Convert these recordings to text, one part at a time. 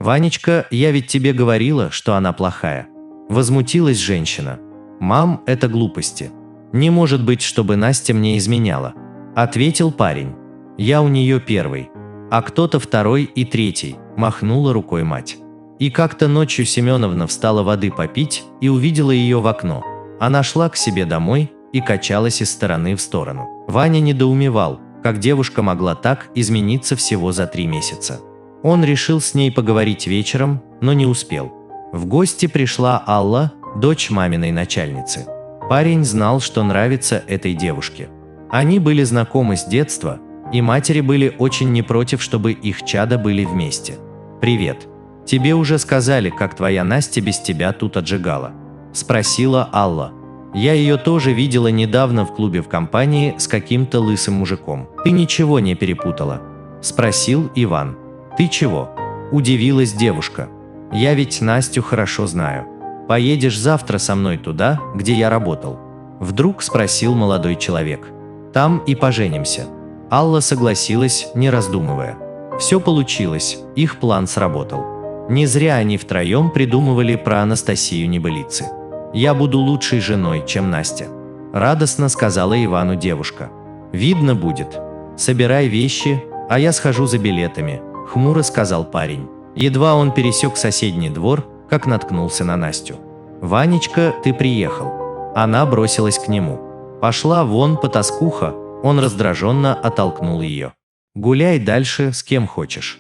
«Ванечка, я ведь тебе говорила, что она плохая». Возмутилась женщина. «Мам, это глупости. Не может быть, чтобы Настя мне изменяла», – ответил парень. «Я у нее первый, а кто-то второй и третий», – махнула рукой мать. И как-то ночью Семеновна встала воды попить и увидела ее в окно. Она шла к себе домой и качалась из стороны в сторону. Ваня недоумевал, как девушка могла так измениться всего за 3 месяца. Он решил с ней поговорить вечером, но не успел. В гости пришла Алла, дочь маминой начальницы. Парень знал, что нравится этой девушке. Они были знакомы с детства, и матери были очень не против, чтобы их чада были вместе. «Привет. Тебе уже сказали, как твоя Настя без тебя тут отжигала?» – спросила Алла. «Я ее тоже видела недавно в клубе в компании с каким-то лысым мужиком. Ты ничего не перепутала?» – спросил Иван. «Ты чего?» – удивилась девушка. «Я ведь Настю хорошо знаю. Поедешь завтра со мной туда, где я работал?» – вдруг спросил молодой человек. «Там и поженимся». Алла согласилась, не раздумывая. Все получилось, их план сработал. Не зря они втроем придумывали про Анастасию небылицы. «Я буду лучшей женой, чем Настя», – радостно сказала Ивану девушка. «Видно будет. Собирай вещи, а я схожу за билетами», – хмуро сказал парень. Едва он пересек соседний двор, как наткнулся на Настю. «Ванечка, ты приехал». Она бросилась к нему. «Пошла вон, потаскуха», он раздраженно оттолкнул ее. «Гуляй дальше с кем хочешь».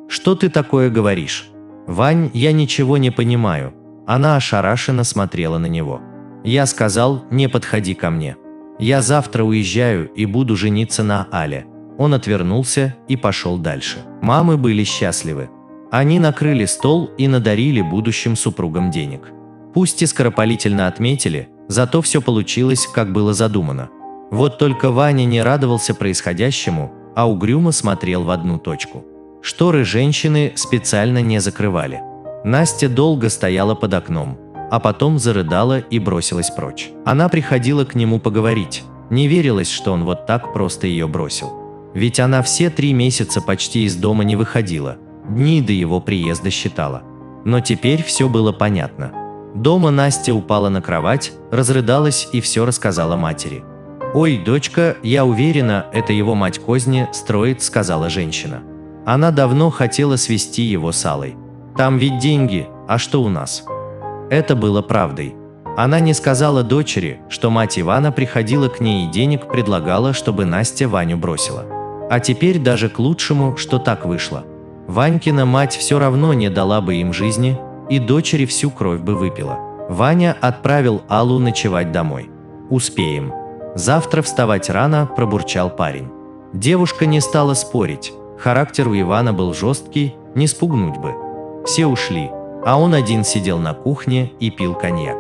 «Что ты такое говоришь?» «Вань, я ничего не понимаю». Она ошарашенно смотрела на него. «Я сказал, не подходи ко мне. Я завтра уезжаю и буду жениться на Але». Он отвернулся и пошел дальше. Мамы были счастливы. Они накрыли стол и надарили будущим супругам денег. Пусть и скоропалительно отметили, зато все получилось, как было задумано. Вот только Ваня не радовался происходящему, а угрюмо смотрел в одну точку. Шторы женщины специально не закрывали. Настя долго стояла под окном, а потом зарыдала и бросилась прочь. Она приходила к нему поговорить. Не верилось, что он вот так просто ее бросил. Ведь она все 3 месяца почти из дома не выходила, дни до его приезда считала. Но теперь все было понятно. Дома Настя упала на кровать, разрыдалась и все рассказала матери. «Ой, дочка, я уверена, это его мать козни строит», – сказала женщина. Она давно хотела свести его с Аллой. «Там ведь деньги, а что у нас?» Это было правдой. Она не сказала дочери, что мать Ивана приходила к ней и денег предлагала, чтобы Настя Ваню бросила. А теперь даже к лучшему, что так вышло. Ванькина мать все равно не дала бы им жизни, и дочери всю кровь бы выпила. Ваня отправил Аллу ночевать домой. «Успеем. Завтра вставать рано», – пробурчал парень. Девушка не стала спорить. Характер у Ивана был жесткий, не спугнуть бы. Все ушли, а он один сидел на кухне и пил коньяк.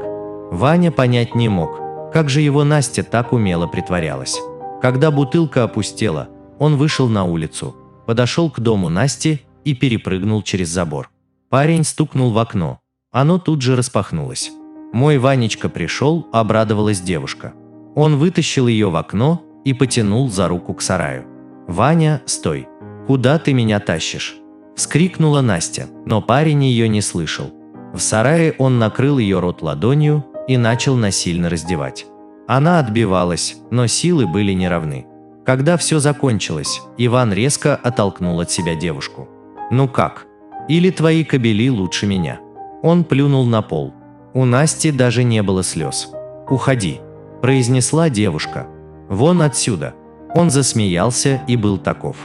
Ваня понять не мог, как же его Настя так умело притворялась. Когда бутылка опустела, он вышел на улицу, подошел к дому Насти и перепрыгнул через забор. Парень стукнул в окно. Оно тут же распахнулось. «Мой Ванечка пришел», – обрадовалась девушка. Он вытащил ее в окно и потянул за руку к сараю. «Ваня, стой! Куда ты меня тащишь?» – вскрикнула Настя, но парень ее не слышал. В сарае он накрыл ее рот ладонью и начал насильно раздевать. Она отбивалась, но силы были неравны. Когда все закончилось, Иван резко оттолкнул от себя девушку. «Ну как? Или твои кобели лучше меня?» Он плюнул на пол. У Насти даже не было слез. «Уходи», – произнесла девушка. «Вон отсюда». Он засмеялся и был таков.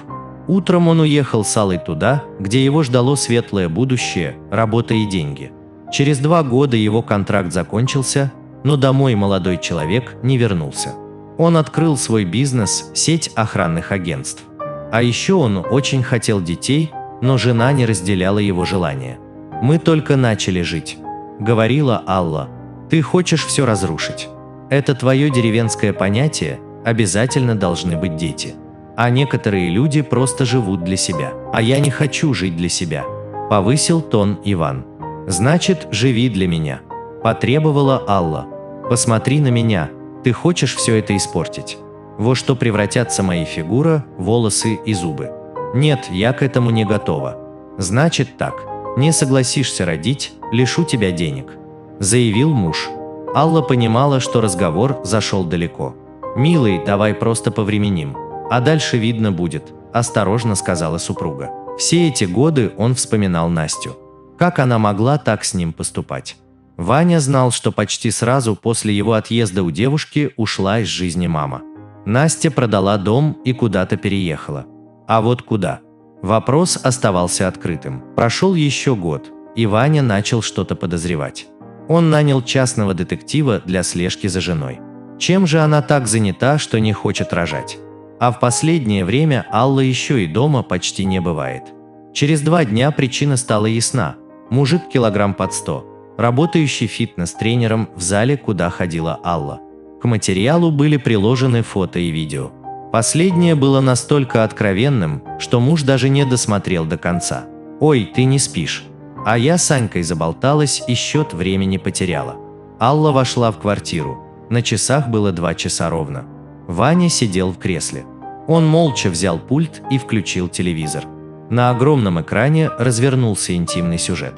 Утром он уехал с Аллой туда, где его ждало светлое будущее, работа и деньги. Через 2 года его контракт закончился, но домой молодой человек не вернулся. Он открыл свой бизнес, сеть охранных агентств. А еще он очень хотел детей, но жена не разделяла его желания. «Мы только начали жить», – говорила Алла. «Ты хочешь все разрушить. Это твое деревенское понятие, обязательно должны быть дети. А некоторые люди просто живут для себя. А я не хочу жить для себя», – повысил тон Иван. «Значит, живи для меня», – потребовала Алла. «Посмотри на меня, ты хочешь все это испортить? Во что превратятся мои фигура, волосы и зубы? Нет, я к этому не готова». «Значит так. Не согласишься родить, лишу тебя денег», – заявил муж. Алла понимала, что разговор зашел далеко. «Милый, давай просто повременим, а дальше видно будет», – осторожно сказала супруга. Все эти годы он вспоминал Настю. Как она могла так с ним поступать? Ваня знал, что почти сразу после его отъезда у девушки ушла из жизни мама. Настя продала дом и куда-то переехала. А вот куда? Вопрос оставался открытым. Прошел еще год, и Ваня начал что-то подозревать. Он нанял частного детектива для слежки за женой. Чем же она так занята, что не хочет рожать? А в последнее время Алла еще и дома почти не бывает. Через 2 дня причина стала ясна. Мужик килограмм под 100, работающий фитнес-тренером в зале, куда ходила Алла. К материалу были приложены фото и видео. Последнее было настолько откровенным, что муж даже не досмотрел до конца. «Ой, ты не спишь. А я с Анькой заболталась и счет времени потеряла». Алла вошла в квартиру. На часах было 2 часа ровно. Ваня сидел в кресле. Он молча взял пульт и включил телевизор. На огромном экране развернулся интимный сюжет.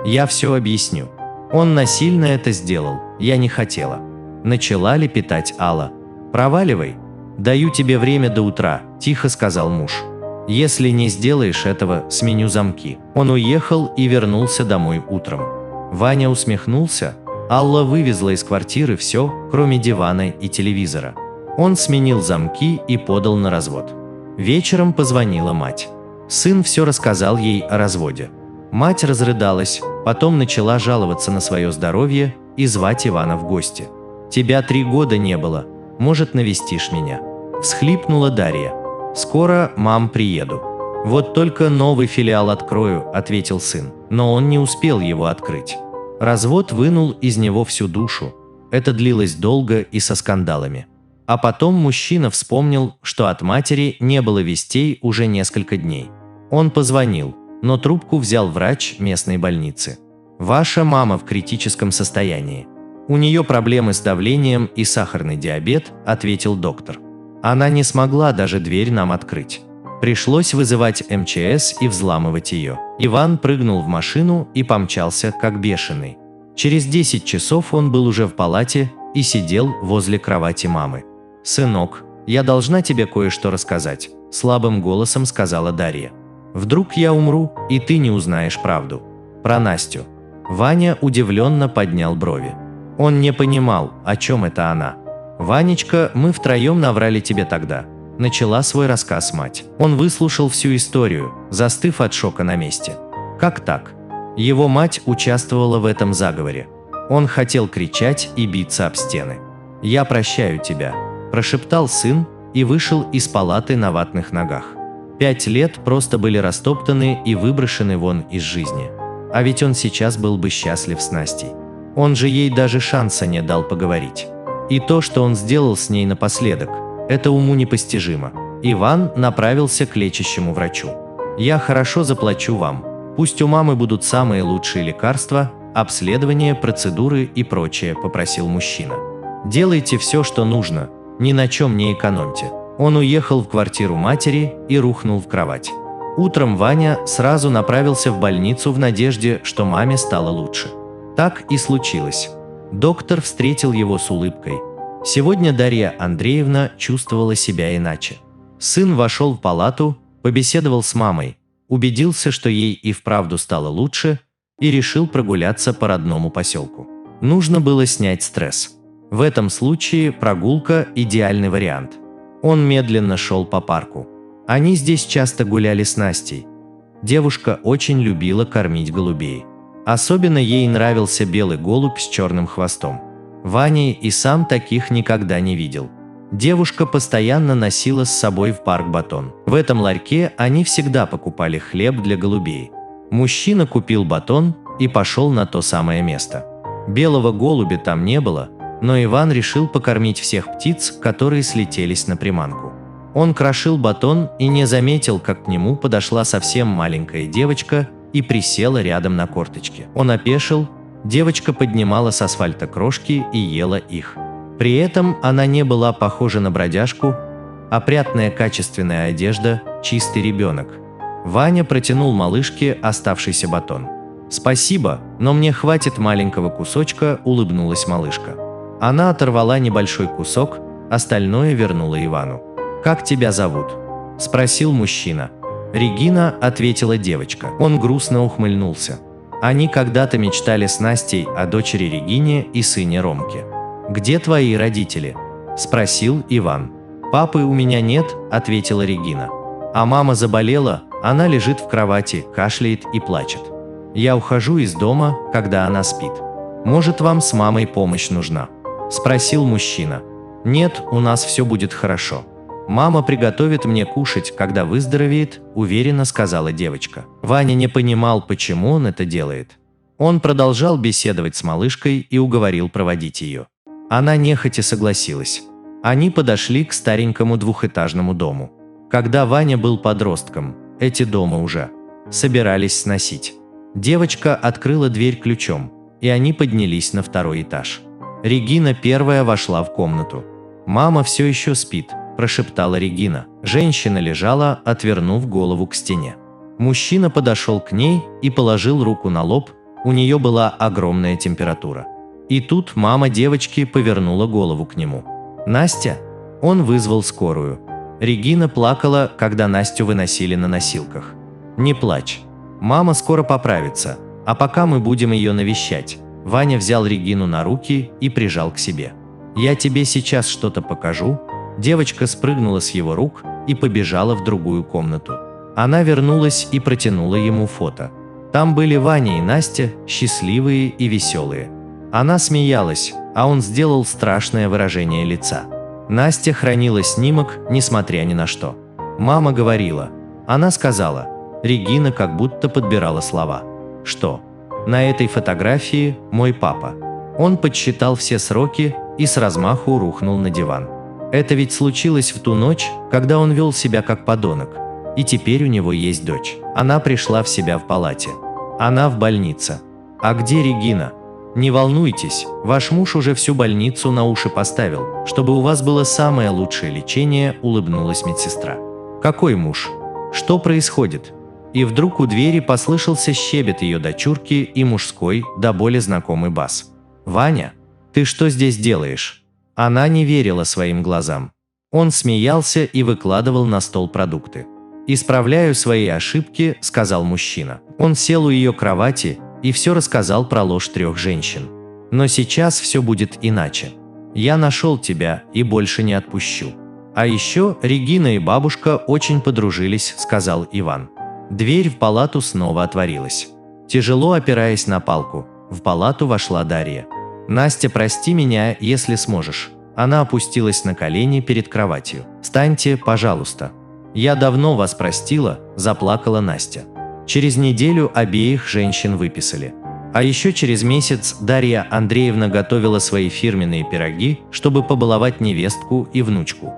«Я все объясню. Он насильно это сделал, я не хотела». Начала лепетать Алла. «Проваливай. Даю тебе время до утра», – тихо сказал муж. «Если не сделаешь этого, сменю замки». Он уехал и вернулся домой утром. Ваня усмехнулся. Алла вывезла из квартиры все, кроме дивана и телевизора. Он сменил замки и подал на развод. Вечером позвонила мать. Сын все рассказал ей о разводе. Мать разрыдалась, потом начала жаловаться на свое здоровье и звать Ивана в гости. «Тебя 3 года не было. Может, навестишь меня?» Всхлипнула Дарья. «Скоро, мам, приеду». «Вот только новый филиал открою», – ответил сын, но он не успел его открыть. Развод вынул из него всю душу. Это длилось долго и со скандалами. А потом мужчина вспомнил, что от матери не было вестей уже несколько дней. Он позвонил, но трубку взял врач местной больницы. «Ваша мама в критическом состоянии. У нее проблемы с давлением и сахарный диабет», – ответил доктор. «Она не смогла даже дверь нам открыть. Пришлось вызывать МЧС и взламывать ее». Иван прыгнул в машину и помчался, как бешеный. Через 10 часов он был уже в палате и сидел возле кровати мамы. «Сынок, я должна тебе кое-что рассказать», – слабым голосом сказала Дарья. «Вдруг я умру, и ты не узнаешь правду. Про Настю». Ваня удивленно поднял брови. Он не понимал, о чем это она. «Ванечка, мы втроем наврали тебе тогда», – начала свой рассказ мать. Он выслушал всю историю, застыв от шока на месте. Как так? Его мать участвовала в этом заговоре. Он хотел кричать и биться об стены. «Я прощаю тебя», – прошептал сын и вышел из палаты на ватных ногах. 5 лет просто были растоптаны и выброшены вон из жизни. А ведь он сейчас был бы счастлив с Настей. Он же ей даже шанса не дал поговорить. И то, что он сделал с ней напоследок, это уму непостижимо. Иван направился к лечащему врачу. «Я хорошо заплачу вам. Пусть у мамы будут самые лучшие лекарства, обследования, процедуры и прочее», – попросил мужчина. «Делайте все, что нужно, ни на чем не экономьте». Он уехал в квартиру матери и рухнул в кровать. Утром Ваня сразу направился в больницу в надежде, что маме стало лучше. Так и случилось. Доктор встретил его с улыбкой. Сегодня Дарья Андреевна чувствовала себя иначе. Сын вошел в палату, побеседовал с мамой, убедился, что ей и вправду стало лучше, и решил прогуляться по родному поселку. Нужно было снять стресс. В этом случае прогулка – идеальный вариант. Он медленно шел по парку. Они здесь часто гуляли с Настей. Девушка очень любила кормить голубей. Особенно ей нравился белый голубь с черным хвостом. Ваня и сам таких никогда не видел. Девушка постоянно носила с собой в парк батон. В этом ларьке они всегда покупали хлеб для голубей. Мужчина купил батон и пошел на то самое место. Белого голубя там не было, но Иван решил покормить всех птиц, которые слетелись на приманку. Он крошил батон и не заметил, как к нему подошла совсем маленькая девочка и присела рядом на корточки. Он опешил, девочка поднимала с асфальта крошки и ела их. При этом она не была похожа на бродяжку, опрятная качественная одежда, чистый ребенок. Ваня протянул малышке оставшийся батон. «Спасибо, но мне хватит маленького кусочка», – улыбнулась малышка. Она оторвала небольшой кусок, остальное вернула Ивану. «Как тебя зовут?» – спросил мужчина. «Регина», – ответила девочка. Он грустно ухмыльнулся. Они когда-то мечтали с Настей о дочери Регине и сыне Ромке. «Где твои родители?» – спросил Иван. «Папы у меня нет», – ответила Регина. «А мама заболела, она лежит в кровати, кашляет и плачет. Я ухожу из дома, когда она спит. Может, вам с мамой помощь нужна?» – спросил мужчина. «Нет, у нас все будет хорошо. Мама приготовит мне кушать, когда выздоровеет», – уверенно сказала девочка. Ваня не понимал, почему он это делает. Он продолжал беседовать с малышкой и уговорил проводить ее. Она нехотя согласилась. Они подошли к старенькому двухэтажному дому. Когда Ваня был подростком, эти дома уже собирались сносить. Девочка открыла дверь ключом, и они поднялись на второй этаж. Регина первая вошла в комнату. «Мама все еще спит», – прошептала Регина. Женщина лежала, отвернув голову к стене. Мужчина подошел к ней и положил руку на лоб, у нее была огромная температура. И тут мама девочки повернула голову к нему. «Настя?» Он вызвал скорую. Регина плакала, когда Настю выносили на носилках. «Не плачь. Мама скоро поправится, а пока мы будем ее навещать». Ваня взял Регину на руки и прижал к себе. «Я тебе сейчас что-то покажу». Девочка спрыгнула с его рук и побежала в другую комнату. Она вернулась и протянула ему фото. Там были Ваня и Настя, счастливые и веселые. Она смеялась, а он сделал страшное выражение лица. Настя хранила снимок, несмотря ни на что. Мама говорила. Она сказала. Регина как будто подбирала слова. «Что? На этой фотографии мой папа». Он подсчитал все сроки и с размаху рухнул на диван. Это ведь случилось в ту ночь, когда он вел себя как подонок. И теперь у него есть дочь. Она пришла в себя в палате. Она в больнице. А где Регина? Не волнуйтесь, ваш муж уже всю больницу на уши поставил, чтобы у вас было самое лучшее лечение, улыбнулась медсестра. Какой муж? Что происходит? И вдруг у двери послышался щебет ее дочурки и мужской, до боли знакомый бас. «Ваня, ты что здесь делаешь?» Она не верила своим глазам. Он смеялся и выкладывал на стол продукты. «Исправляю свои ошибки», – сказал мужчина. Он сел у ее кровати и все рассказал про ложь 3 женщин. «Но сейчас все будет иначе. Я нашел тебя и больше не отпущу. А еще Регина и бабушка очень подружились», – сказал Иван. Дверь в палату снова отворилась. Тяжело опираясь на палку, в палату вошла Дарья. «Настя, прости меня, если сможешь». Она опустилась на колени перед кроватью. «Встаньте, пожалуйста». «Я давно вас простила», – заплакала Настя. Через неделю обеих женщин выписали. А еще через месяц Дарья Андреевна готовила свои фирменные пироги, чтобы побаловать невестку и внучку.